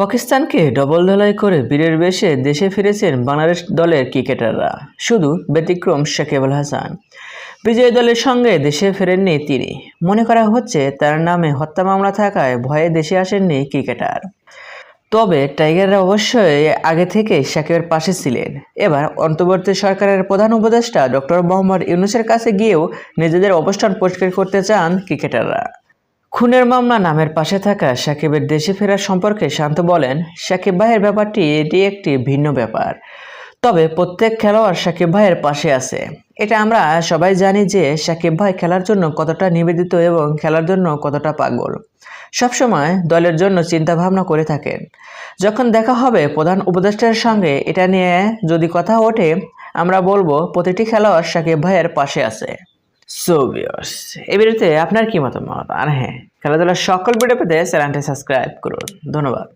পাকিস্তানকে ডবল ধলাই করে বীরের বেশে দেশে ফিরেছেন বাংলাদেশ দলের ক্রিকেটাররা। শুধু ব্যতিক্রম সাকিব আল হাসান। বিজয়ী দলের সঙ্গে দেশে ফেরেননি তিনি। মনে করা হচ্ছে তার নামে হত্যা মামলা থাকায় ভয়ে দেশে আসেননি ক্রিকেটার। তবে টাইগাররা অবশ্যই আগে থেকে সাকিবের পাশে ছিলেন। এবার অন্তর্বর্তী সরকারের প্রধান উপদেষ্টা ডক্টর মোহাম্মদ ইউনূসের কাছে গিয়েও নিজেদের অবস্থান পরিষ্কার করতে চান ক্রিকেটাররা। খুনের মামলা নামের পাশে থাকা সাকিবের দেশে ফেরার সম্পর্কে শান্ত বলেন, সাকিব ভাইয়ের ব্যাপারটি এটি একটি ভিন্ন ব্যাপার। তবে প্রত্যেক খেলোয়াড় সাকিব ভাইয়ের পাশে আছে। এটা আমরা সবাই জানি যে সাকিব ভাই খেলার জন্য কতটা নিবেদিত এবং খেলার জন্য কতটা পাগল। সবসময় দলের জন্য চিন্তা ভাবনা করে থাকেন। যখন দেখা হবে প্রধান উপদেষ্টার সঙ্গে এটা নিয়ে যদি কথা ওঠে, আমরা বলবো প্রতিটি খেলোয়াড় সাকিব ভাইয়ের পাশে আছে। সো ভিউয়ার্স, এই ভিডিওতে আপনার কি মতামত? আর হ্যাঁ, খেলাধুলার সকল ভিডিও পেতে চ্যানেলটি সাবস্ক্রাইব করুন। ধন্যবাদ।